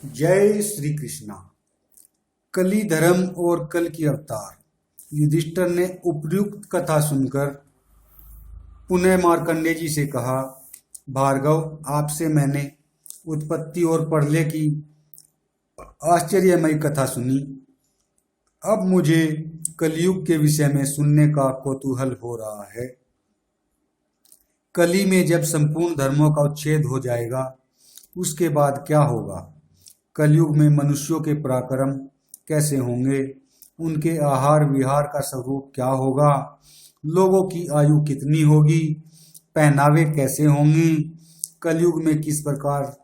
जय श्री कृष्णा। कली धर्म और कल की अवतार। युधिष्ठिर ने उपयुक्त कथा सुनकर पुनः मार्कंडेय जी से कहा, भार्गव, आपसे मैंने उत्पत्ति और प्रलय की आश्चर्यमयी कथा सुनी। अब मुझे कलयुग के विषय में सुनने का कौतूहल हो रहा है। कली में जब संपूर्ण धर्मों का उच्छेद हो जाएगा, उसके बाद क्या होगा? कलयुग में मनुष्यों के पराक्रम कैसे होंगे? उनके आहार विहार का स्वरूप क्या होगा? लोगों की आयु कितनी होगी? पहनावे कैसे होंगे? कलयुग में किस प्रकार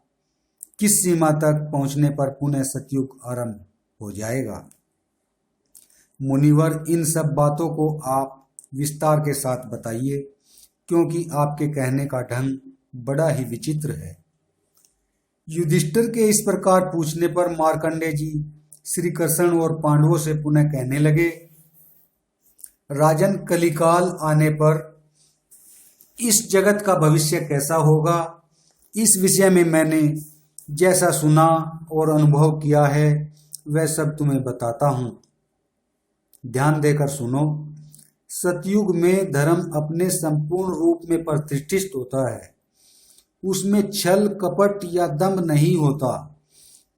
किस सीमा तक पहुंचने पर पुनः सतयुग आरंभ हो जाएगा? मुनिवर, इन सब बातों को आप विस्तार के साथ बताइए, क्योंकि आपके कहने का ढंग बड़ा ही विचित्र है। युधिष्ठिर के इस प्रकार पूछने पर मार्कंडेय जी श्री कृष्ण और पांडवों से पुनः कहने लगे, राजन, कलिकाल आने पर इस जगत का भविष्य कैसा होगा, इस विषय में मैंने जैसा सुना और अनुभव किया है वह सब तुम्हें बताता हूं। ध्यान देकर सुनो। सतयुग में धर्म अपने संपूर्ण रूप में प्रतिष्ठित होता है। उसमें छल कपट या दंभ नहीं होता।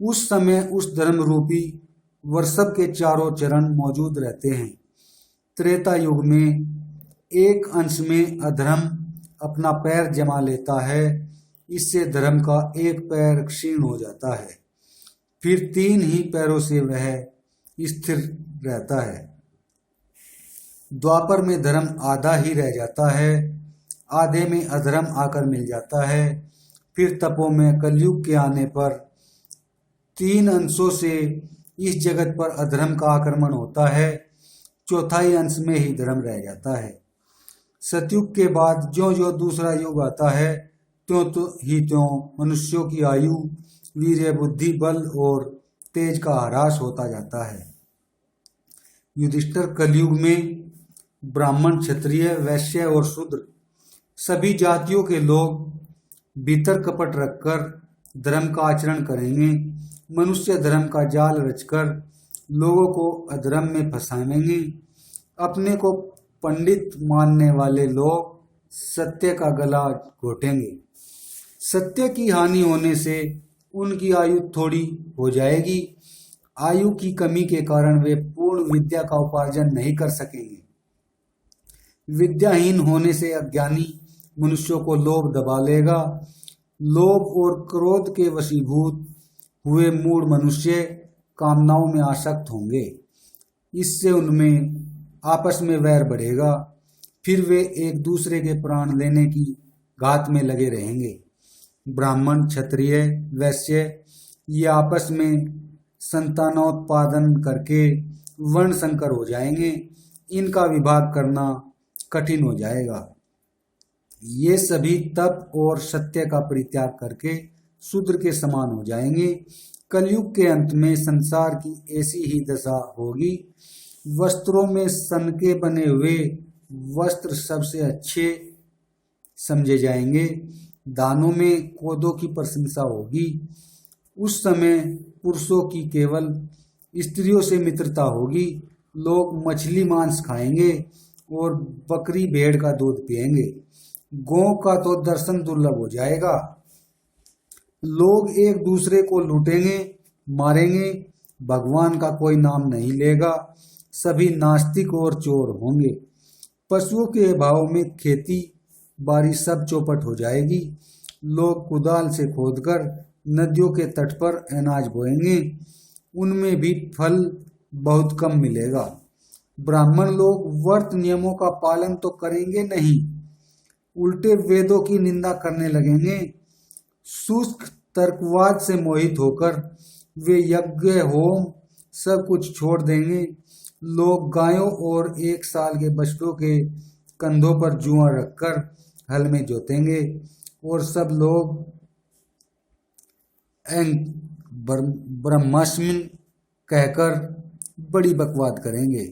उस समय उस धर्म रूपी वर्षभ के चारों चरण मौजूद रहते हैं। त्रेता युग में एक अंश में अधर्म अपना पैर जमा लेता है। इससे धर्म का एक पैर क्षीण हो जाता है। फिर 3 ही पैरों से वह स्थिर रहता है। द्वापर में धर्म आधा ही रह जाता है। आधे में अधर्म आकर मिल जाता है। फिर तपो में कलयुग के आने पर 3 अंशों से इस जगत पर अधर्म का आक्रमण होता है। चौथाई अंश में ही धर्म रह जाता है। सतयुग के बाद ज्यों ज्यों दूसरा युग आता है, त्यों त्यों मनुष्यों की आयु, वीर्य, बुद्धि, बल और तेज का ह्रास होता जाता है। युधिष्ठिर, कलयुग में ब्राह्मण, क्षत्रिय, वैश्य और शूद्र सभी जातियों के लोग भीतर कपट रखकर धर्म का आचरण करेंगे। मनुष्य धर्म का जाल रचकर लोगों को अधर्म में फंसाएंगे। अपने को पंडित मानने वाले लोग सत्य का गला घोटेंगे। सत्य की हानि होने से उनकी आयु थोड़ी हो जाएगी। आयु की कमी के कारण वे पूर्ण विद्या का उपार्जन नहीं कर सकेंगे। विद्याहीन होने से अज्ञानी मनुष्यों को लोभ दबा लेगा। लोभ और क्रोध के वशीभूत हुए मूढ़ मनुष्य कामनाओं में आसक्त होंगे। इससे उनमें आपस में वैर बढ़ेगा। फिर वे एक दूसरे के प्राण लेने की घात में लगे रहेंगे। ब्राह्मण, क्षत्रिय, वैश्य ये आपस में संतानोत्पादन करके वर्ण संकर हो जाएंगे। इनका विभाग करना कठिन हो जाएगा। ये सभी तप और सत्य का परित्याग करके शूद्र के समान हो जाएंगे। कलयुग के अंत में संसार की ऐसी ही दशा होगी। वस्त्रों में सन के बने हुए वस्त्र सबसे अच्छे समझे जाएंगे। दानों में कोदों की प्रशंसा होगी। उस समय पुरुषों की केवल स्त्रियों से मित्रता होगी। लोग मछली मांस खाएंगे और बकरी भेड़ का दूध पिएंगे। गौ का तो दर्शन दुर्लभ हो जाएगा। लोग एक दूसरे को लूटेंगे, मारेंगे। भगवान का कोई नाम नहीं लेगा। सभी नास्तिक और चोर होंगे। पशुओं के अभाव में खेती बाड़ी सब चौपट हो जाएगी। लोग कुदाल से खोदकर नदियों के तट पर अनाज बोएंगे। उनमें भी फल बहुत कम मिलेगा। ब्राह्मण लोग व्रत नियमों का पालन तो करेंगे नहीं, उल्टे वेदों की निंदा करने लगेंगे। शुष्क तर्कवाद से मोहित होकर वे यज्ञ होम सब कुछ छोड़ देंगे। लोग गायों और 1 साल के बछड़ों के कंधों पर जुआ रखकर हल में जोतेंगे और सब लोग ब्रह्मास्मिन कहकर बड़ी बकवाद करेंगे।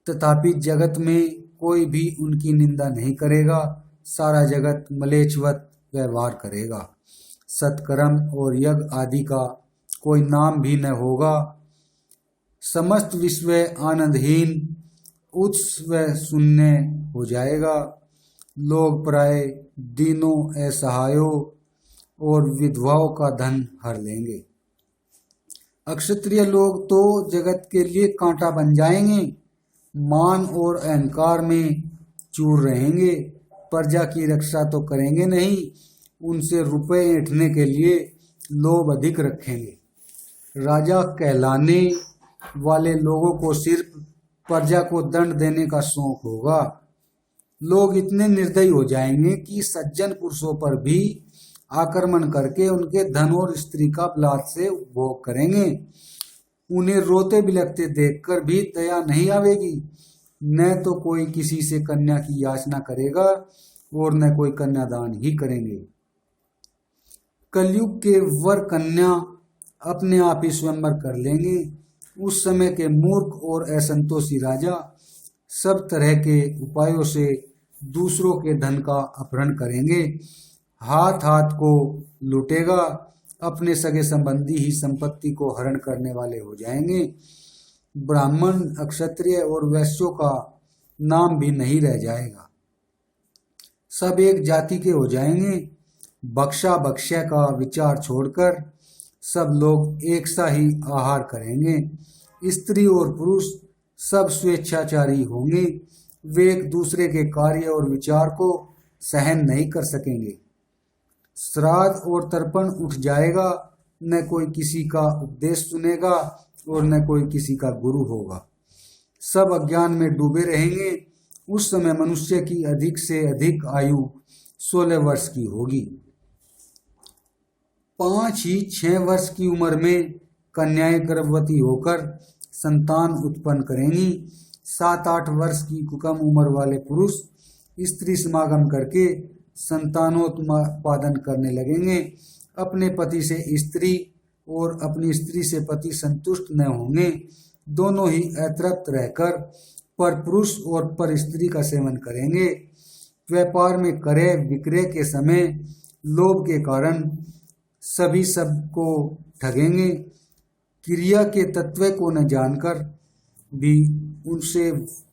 तथापि जगत में कोई भी उनकी निंदा नहीं करेगा। सारा जगत मलेच्छवत व्यवहार करेगा। सत्कर्म और यज्ञ आदि का कोई नाम भी न होगा। समस्त विश्व आनंदहीन उत्सव शून्य हो जाएगा। लोग प्राय दीनों, असहायों और विधवाओं का धन हर लेंगे। अक्षत्रिय लोग तो जगत के लिए कांटा बन जाएंगे, मान और अहंकार में चूर रहेंगे। प्रजा की रक्षा तो करेंगे नहीं, उनसे रुपए ऐंठने के लिए लोभ अधिक रखेंगे। राजा कहलाने वाले लोगों को सिर्फ प्रजा को दंड देने का शौक होगा। लोग इतने निर्दयी हो जाएंगे कि सज्जन पुरुषों पर भी आक्रमण करके उनके धन और स्त्री का बलात् से उपभोग करेंगे। उन्हें रोते बिलखते देखकर भी दया नहीं आवेगी। न तो कोई किसी से कन्या की याचना करेगा और न कोई कन्यादान ही करेंगे। कलयुग के वर कन्या अपने आप ही स्वयंवर कर लेंगे। उस समय के मूर्ख और असंतोषी राजा सब तरह के उपायों से दूसरों के धन का अपहरण करेंगे। हाथ हाथ को लूटेगा। अपने सगे संबंधी ही संपत्ति को हरण करने वाले हो जाएंगे। ब्राह्मण, क्षत्रिय और वैश्यों का नाम भी नहीं रह जाएगा। सब एक जाति के हो जाएंगे। बख्शा बख्शा का विचार छोड़कर सब लोग एक सा ही आहार करेंगे। स्त्री और पुरुष सब स्वेच्छाचारी होंगे। वे एक दूसरे के कार्य और विचार को सहन नहीं कर सकेंगे। श्राद्ध और तर्पण उठ जाएगा। न कोई किसी का उपदेश सुनेगा और न कोई किसी का गुरु होगा। सब अज्ञान में डूबे रहेंगे। उस समय मनुष्य की अधिक से अधिक आयु 16 वर्ष की होगी। 5 ही 6 वर्ष की उम्र में कन्याएं गर्भवती होकर संतान उत्पन्न करेंगी। 7-8 वर्ष की कुकम उम्र वाले पुरुष स्त्री समागम करके संतानोत्पादन करने लगेंगे। अपने पति से स्त्री और अपनी स्त्री से पति संतुष्ट न होंगे। दोनों ही अतृप्त रहकर पर पुरुष और पर स्त्री का सेवन करेंगे। व्यापार में क्रय विक्रय के समय लोभ के कारण सभी सबको ठगेंगे। क्रिया के तत्व को न जानकर भी उनसे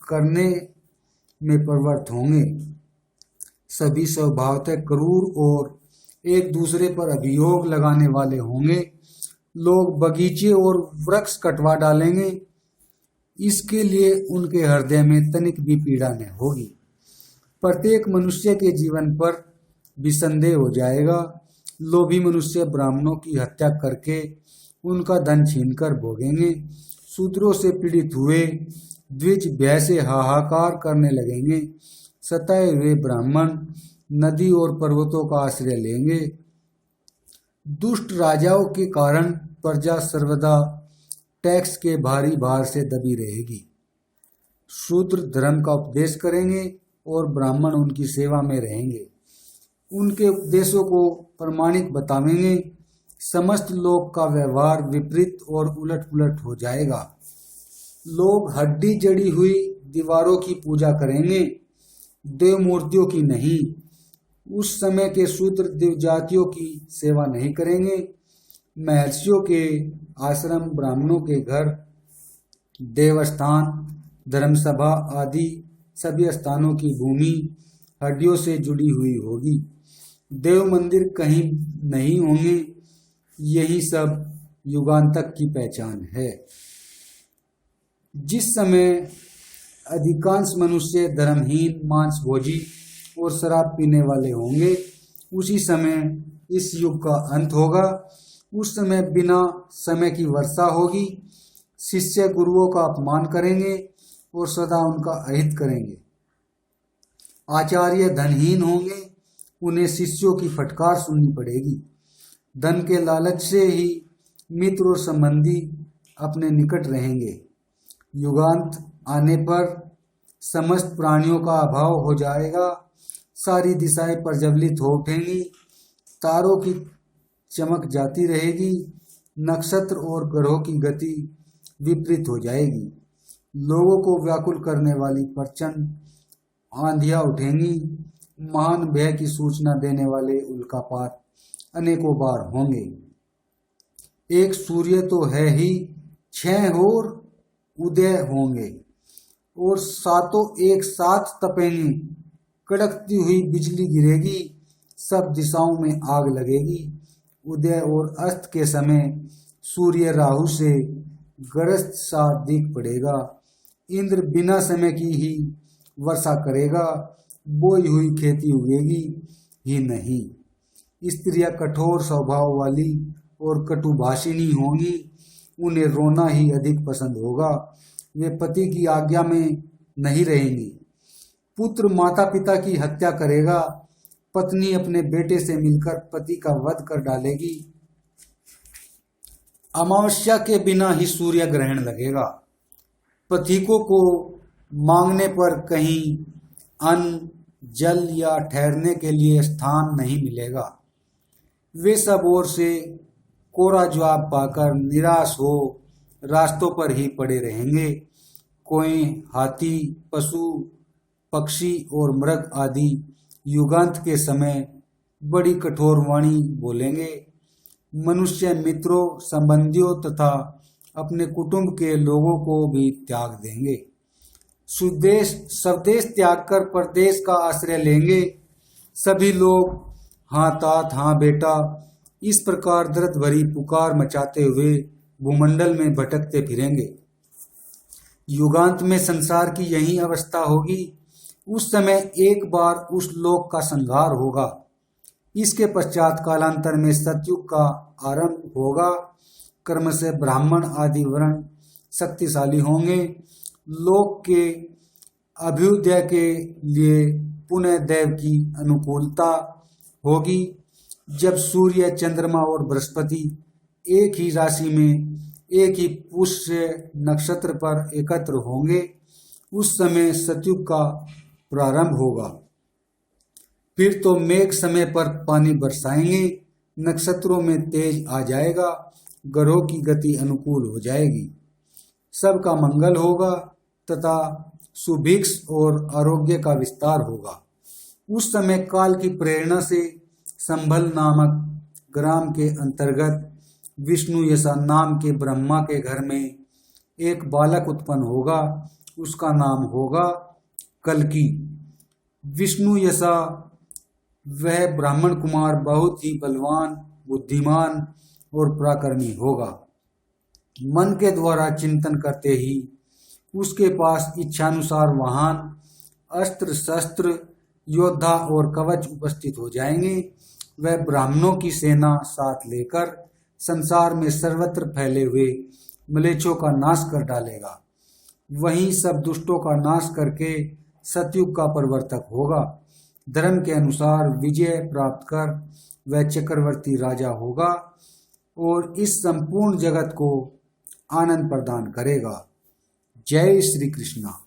करने में प्रवृत्त होंगे। सभी स्वभावतः क्रूर और एक दूसरे पर अभियोग लगाने वाले होंगे। लोग बगीचे और वृक्ष कटवा डालेंगे। इसके लिए उनके हृदय में तनिक भी पीड़ा न होगी। प्रत्येक मनुष्य के जीवन पर विसंदेह हो जाएगा। लोभी मनुष्य ब्राह्मणों की हत्या करके उनका धन छीनकर भोगेंगे। शूद्रों से पीड़ित हुए द्विज भय से हाहाकार करने लगेंगे। सताए हुए ब्राह्मण नदी और पर्वतों का आश्रय लेंगे। दुष्ट राजाओं के कारण प्रजा सर्वदा टैक्स के भारी भार से दबी रहेगी। शूद्र धर्म का उपदेश करेंगे और ब्राह्मण उनकी सेवा में रहेंगे। उनके उपदेशों को प्रमाणिक बतावेंगे। समस्त लोक का व्यवहार विपरीत और उलट पुलट हो जाएगा। लोग हड्डी जड़ी हुई दीवारों की पूजा करेंगे, देव मूर्तियों की नहीं। उस समय के शूद्र देव जातियों की सेवा नहीं करेंगे। महर्षियों के आश्रम, ब्राह्मणों के घर, देवस्थान, धर्मसभा आदि सभी स्थानों की भूमि हड्डियों से जुड़ी हुई होगी। देव मंदिर कहीं नहीं होंगे। यही सब युगांतक की पहचान है। जिस समय अधिकांश मनुष्य धर्महीन, मांसभोजी और शराब पीने वाले होंगे, उसी समय इस युग का अंत होगा। उस समय बिना समय की वर्षा होगी। शिष्य गुरुओं का अपमान करेंगे और सदा उनका अहित करेंगे। आचार्य धनहीन होंगे, उन्हें शिष्यों की फटकार सुननी पड़ेगी। धन के लालच से ही मित्र और संबंधी अपने निकट रहेंगे। युगांत आने पर समस्त प्राणियों का अभाव हो जाएगा। सारी दिशाएं प्रज्वलित हो उठेंगी। तारों की चमक जाती रहेगी। नक्षत्र और ग्रहों की गति विपरीत हो जाएगी। लोगों को व्याकुल करने वाली प्रचंड आंधियां उठेंगी। महान भय की सूचना देने वाले उल्कापात अनेकों बार होंगे। एक सूर्य तो है ही, 6 और उदय होंगे और सातों एक साथ तपेंगे। कड़कती हुई बिजली गिरेगी, सब दिशाओं में आग लगेगी। उदय और अस्त के समय सूर्य राहु से ग्रस्त सा दिख पड़ेगा। इंद्र बिना समय की ही वर्षा करेगा, बोई हुई खेती उगेगी ही नहीं। स्त्रियां कठोर स्वभाव वाली और कटुभाषिणी होंगी, उन्हें रोना ही अधिक पसंद होगा। वे पति की आज्ञा में नहीं रहेंगी। पुत्र माता पिता की हत्या करेगा, पत्नी अपने बेटे से मिलकर पति का वध कर डालेगी। अमावस्या के बिना ही सूर्य ग्रहण लगेगा। पथिकों को मांगने पर कहीं अन्न, जल या ठहरने के लिए स्थान नहीं मिलेगा। वे सब ओर से कोरा जवाब पाकर निराश हो रास्तों पर ही पड़े रहेंगे। कोई हाथी, पशु, पक्षी और मृग आदि युगांत के समय बड़ी कठोर वाणी बोलेंगे। मनुष्य मित्रों, संबंधियों तथा अपने कुटुंब के लोगों को भी त्याग देंगे। स्वदेश त्याग कर परदेश का आश्रय लेंगे। सभी लोग हाँ तात, हाँ बेटा, इस प्रकार दर्द भरी पुकार मचाते हुए भूमंडल में भटकते फिरेंगे। युगांत में संसार की यही अवस्था होगी। उस समय एक बार उस लोक का संहार होगा। इसके पश्चात कालांतर में सतयुग का आरंभ होगा। कर्म से ब्राह्मण आदि वर्ण शक्तिशाली होंगे। लोक के अभ्युदय के लिए पुनः देव की अनुकूलता होगी। जब सूर्य, चंद्रमा और बृहस्पति एक ही राशि में एक ही पुष्य नक्षत्र पर एकत्र होंगे, उस समय सतयुग का प्रारंभ होगा। फिर तो मेघ समय पर पानी बरसाएंगे, नक्षत्रों में तेज आ जाएगा, ग्रहों की गति अनुकूल हो जाएगी, सबका मंगल होगा तथा सुभिक्ष और आरोग्य का विस्तार होगा। उस समय काल की प्रेरणा से संभल नामक ग्राम के अंतर्गत विष्णु यशा नाम के ब्रह्मा के घर में एक बालक उत्पन्न होगा। उसका नाम होगा कल्की। विष्णु यशा वह ब्राह्मण कुमार बहुत ही बलवान, बुद्धिमान और पराक्रमी होगा। मन के द्वारा चिंतन करते ही उसके पास इच्छानुसार वाहन, अस्त्र शस्त्र, योद्धा और कवच उपस्थित हो जाएंगे। वह ब्राह्मणों की सेना साथ लेकर संसार में सर्वत्र फैले हुए म्लेच्छों का नाश कर डालेगा। वहीं सब दुष्टों का नाश करके सतयुग का प्रवर्तक होगा। धर्म के अनुसार विजय प्राप्त कर वह चक्रवर्ती राजा होगा और इस संपूर्ण जगत को आनंद प्रदान करेगा। जय श्री कृष्णा।